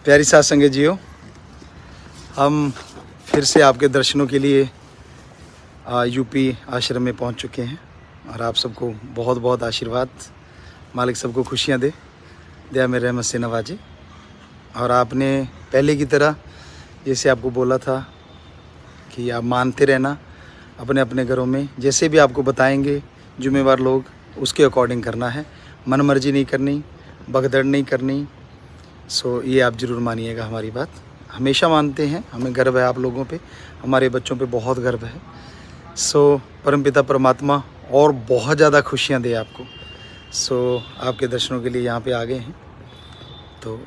प्यारी साथ संगत जियो, हम फिर से आपके दर्शनों के लिए यूपी आश्रम में पहुंच चुके हैं और आप सबको बहुत बहुत आशीर्वाद, मालिक सबको खुशियां दे, दया में रहमत से नवाजे। और आपने पहले की तरह जैसे आपको बोला था कि आप मानते रहना अपने अपने घरों में, जैसे भी आपको बताएंगे जिम्मेवार लोग उसके अकॉर्डिंग करना है, मन मर्जी नहीं करनी, भगदड़ नहीं करनी। सो ये आप ज़रूर मानिएगा, हमारी बात हमेशा मानते हैं, हमें गर्व है आप लोगों पे, हमारे बच्चों पे बहुत गर्व है। सो परमपिता परमात्मा और बहुत ज़्यादा खुशियाँ दे आपको। सो आपके दर्शनों के लिए यहाँ पे आ गए हैं, तो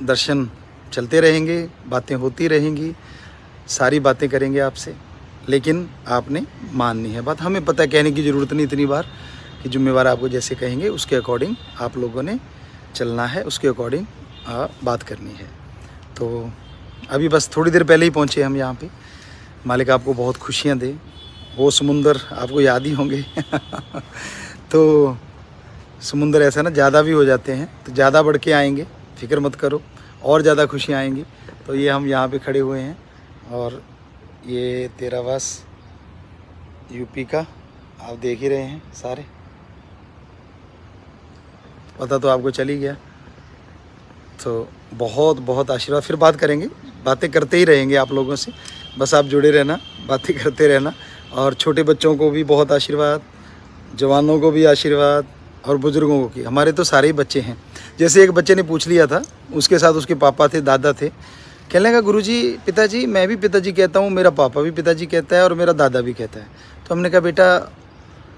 दर्शन चलते रहेंगे, बातें होती रहेंगी, सारी बातें करेंगे आपसे, लेकिन आपने माननी है बात। हमें पता है, कहने की ज़रूरत नहीं इतनी बार कि जिम्मेवार आपको जैसे कहेंगे उसके अकॉर्डिंग आप लोगों ने चलना है, उसके अकॉर्डिंग बात करनी है। तो अभी बस थोड़ी देर पहले ही पहुँचे हम यहाँ पे। मालिक आपको बहुत खुशियाँ दे। वो समुंदर आपको याद ही होंगे तो समुंदर ऐसा ना ज़्यादा भी हो जाते हैं तो ज़्यादा बढ़ के आएंगे, फिक्र मत करो, और ज़्यादा खुशियाँ आएंगी। तो ये हम यहाँ पे खड़े हुए हैं और ये तेरावास यूपी का आप देख ही रहे हैं सारे, पता तो आपको चल ही गया। तो बहुत बहुत आशीर्वाद, फिर बात करेंगे, बातें करते ही रहेंगे आप लोगों से, बस आप जुड़े रहना, बातें करते रहना। और छोटे बच्चों को भी बहुत आशीर्वाद, जवानों को भी आशीर्वाद और बुज़ुर्गों को की। हमारे तो सारे ही बच्चे हैं। जैसे एक बच्चे ने पूछ लिया था, उसके साथ उसके पापा थे, दादा थे, कहने लगा गुरुजी, पिताजी, मैं भी पिताजी कहता हूँ, मेरा पापा भी पिताजी कहता है और मेरा दादा भी कहता है। तो हमने कहा बेटा,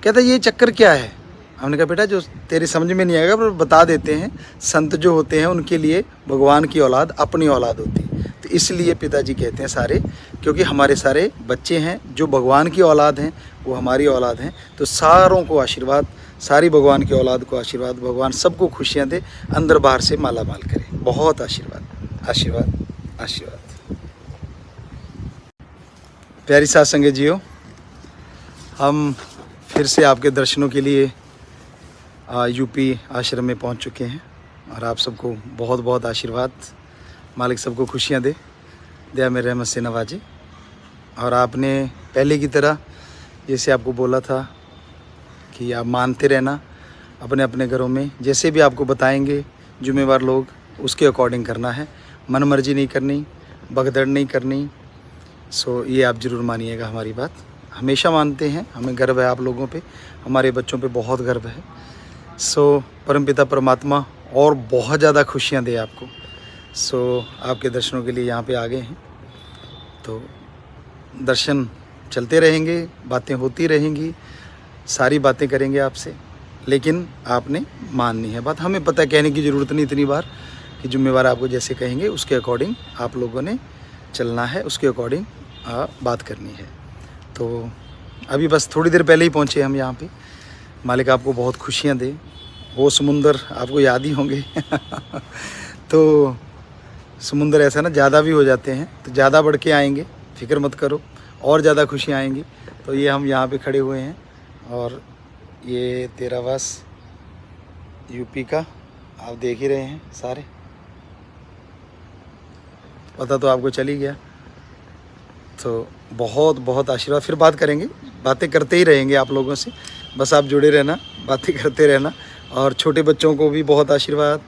कहता ये चक्कर क्या है? हमने कहा बेटा जो तेरी समझ में नहीं आएगा पर बता देते हैं, संत जो होते हैं उनके लिए भगवान की औलाद अपनी औलाद होती है। तो इसलिए पिताजी कहते हैं सारे, क्योंकि हमारे सारे बच्चे हैं जो भगवान की औलाद हैं, वो हमारी औलाद हैं। तो सारों को आशीर्वाद, सारी भगवान की औलाद को आशीर्वाद, भगवान सबको खुशियाँ दे, अंदर बाहर से माला माल करे। बहुत आशीर्वाद, आशीर्वाद, आशीर्वाद। प्यारी साथ संगत जियो, हम फिर से आपके दर्शनों के लिए यूपी आश्रम में पहुंच चुके हैं और आप सबको बहुत बहुत आशीर्वाद, मालिक सबको खुशियां दे, दया में रहमत से नवाजे। और आपने पहले की तरह जैसे आपको बोला था कि आप मानते रहना अपने अपने घरों में, जैसे भी आपको बताएंगे जिम्मेवार लोग उसके अकॉर्डिंग करना है, मन मर्जी नहीं करनी, भगदड़ नहीं करनी। सो ये आप ज़रूर मानिएगा, हमारी बात हमेशा मानते हैं, हमें गर्व है आप लोगों पे, हमारे बच्चों पे बहुत गर्व है। सो परमपिता परमात्मा और बहुत ज़्यादा खुशियाँ दे आपको। सो आपके दर्शनों के लिए यहाँ पे आ गए हैं, तो दर्शन चलते रहेंगे, बातें होती रहेंगी, सारी बातें करेंगे आपसे, लेकिन आपने माननी है बात। हमें पता है, कहने की ज़रूरत नहीं इतनी बार कि जिम्मेवार आपको जैसे कहेंगे उसके अकॉर्डिंग आप लोगों ने चलना है, उसके अकॉर्डिंग बात करनी है। तो अभी बस थोड़ी देर पहले ही पहुँचे हम यहाँ पे। मालिक आपको बहुत खुशियाँ दे। वो समुंदर आपको याद ही होंगे तो समुंदर ऐसा ना ज़्यादा भी हो जाते हैं तो ज़्यादा बढ़ के आएंगे, फिक्र मत करो, और ज़्यादा खुशियाँ आएंगी। तो ये हम यहाँ पे खड़े हुए हैं और ये तेरावास यूपी का आप देख ही रहे हैं सारे, पता तो आपको चल ही गया। तो बहुत बहुत आशीर्वाद, फिर बात करेंगे, बातें करते ही रहेंगे आप लोगों से, बस आप जुड़े रहना, बातें करते रहना। और छोटे बच्चों को भी बहुत आशीर्वाद,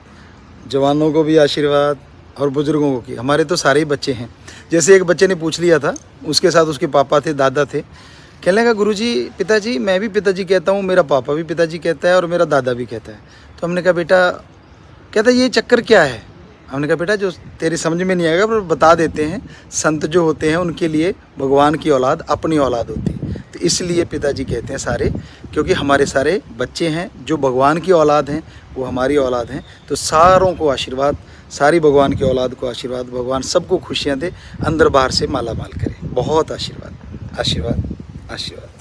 जवानों को भी आशीर्वाद और बुज़ुर्गों को की। हमारे तो सारे ही बच्चे हैं। जैसे एक बच्चे ने पूछ लिया था, उसके साथ उसके पापा थे, दादा थे, कहने लगा गुरुजी, पिताजी, मैं भी पिताजी कहता हूँ, मेरा पापा भी पिताजी कहता है और मेरा दादा भी कहता है। तो हमने कहा बेटा, कहता ये चक्कर क्या है? हमने कहा बेटा जो तेरी समझ में नहीं आएगा पर बता देते हैं, संत जो होते हैं उनके लिए भगवान की औलाद अपनी औलाद होती है। तो इसलिए पिताजी कहते हैं सारे, क्योंकि हमारे सारे बच्चे हैं जो भगवान की औलाद हैं, वो हमारी औलाद हैं। तो सारों को आशीर्वाद, सारी भगवान की औलाद को आशीर्वाद, भगवान सबको खुशियाँ दे, अंदर बाहर से माला माल करे। बहुत आशीर्वाद, आशीर्वाद, आशीर्वाद।